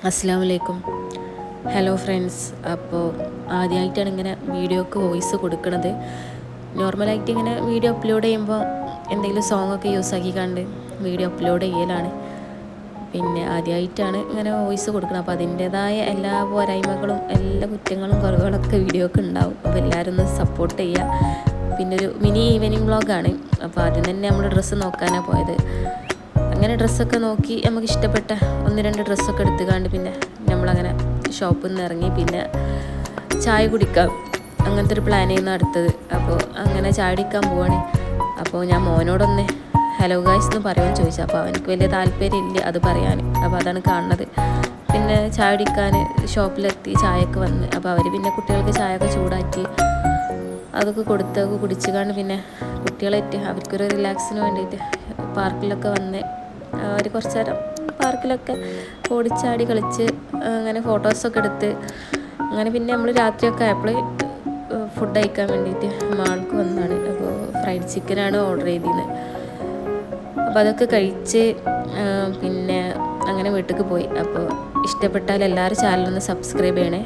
അസ്സലാമു അലൈക്കും. Hello friends. അപ്പോൾ ആദ്യമായിട്ടാണ് ഇങ്ങനെ വീഡിയോക്ക് വോയിസ് കൊടുക്കുന്നത്. നോർമലായിട്ട് ഇങ്ങനെ വീഡിയോ അപ്ലോഡ് ചെയ്യുമ്പോൾ എന്തെങ്കിലും സോങ്ങൊക്കെ യൂസ് ആക്കിക്കാണ്ട് വീഡിയോ അപ്ലോഡ് ചെയ്യലാണ്. പിന്നെ ആദ്യമായിട്ടാണ് ഇങ്ങനെ വോയിസ് കൊടുക്കുന്നത്. അപ്പോൾ അതിൻ്റേതായ എല്ലാ പോരായ്മകളും എല്ലാ കുറ്റങ്ങളും കുറവുകളൊക്കെ വീഡിയോക്ക് ഉണ്ടാവും. അപ്പോൾ എല്ലാവരും ഒന്ന് സപ്പോർട്ട് ചെയ്യുക. പിന്നെ ഒരു മിനി ഈവനിങ് വ്ളോഗാണ്. അപ്പോൾ ആദ്യം തന്നെ നമ്മൾ ഡ്രസ്സ് നോക്കാനാണ് പോയത്. അങ്ങനെ ഡ്രസ്സൊക്കെ നോക്കി നമുക്ക് ഇഷ്ടപ്പെട്ട 1-2 ഡ്രസ്സൊക്കെ എടുത്തുകൊണ്ട് പിന്നെ നമ്മളങ്ങനെ ഷോപ്പിൽ നിന്ന് ഇറങ്ങി. പിന്നെ ചായ കുടിക്കാം അങ്ങനത്തെ ഒരു പ്ലാൻ ചെയ്യുന്ന അടുത്തത്. അപ്പോൾ അങ്ങനെ ചായ കുടിക്കാൻ പോവാണ്. അപ്പോൾ ഞാൻ മോനോടൊന്ന് ഹലോ ഗായ്സ് എന്ന് പറയുമെന്ന് ചോദിച്ചു. അപ്പോൾ അവനക്ക് വലിയ താല്പര്യമില്ല അത് പറയാൻ. അപ്പോൾ അതാണ് കാണുന്നത്. പിന്നെ ചായ കുടിക്കാൻ ഷോപ്പിലെത്തി ചായയൊക്കെ വന്ന്. അപ്പോൾ അവർ പിന്നെ കുട്ടികൾക്ക് ചായയൊക്കെ ചൂടാക്കി അതൊക്കെ കൊടുത്തൊക്കെ കുടിച്ചുകൊണ്ട് പിന്നെ കുട്ടികളായിട്ട് അവർക്കൊരു റിലാക്സിന് വേണ്ടിയിട്ട് പാർക്കിലൊക്കെ വന്ന് അവർ കുറച്ച് നേരം പാർക്കിലൊക്കെ ഓടിച്ചാടി കളിച്ച് അങ്ങനെ ഫോട്ടോസൊക്കെ എടുത്ത് അങ്ങനെ പിന്നെ നമ്മൾ രാത്രിയൊക്കെ ആയപ്പോൾ ഫുഡ് കഴിക്കാൻ വേണ്ടിയിട്ട് മാൾക്ക് വന്നതാണ്. അപ്പോൾ ഫ്രൈഡ് ചിക്കനാണ് ഓർഡർ ചെയ്തിരുന്നത്. അപ്പോൾ അതൊക്കെ കഴിച്ച് പിന്നെ അങ്ങനെ വീട്ടിലേക്ക് പോയി. അപ്പോൾ ഇഷ്ടപ്പെട്ടാൽ എല്ലാവരും ചാനലൊന്ന് സബ്സ്ക്രൈബ് ചെയ്യണേ.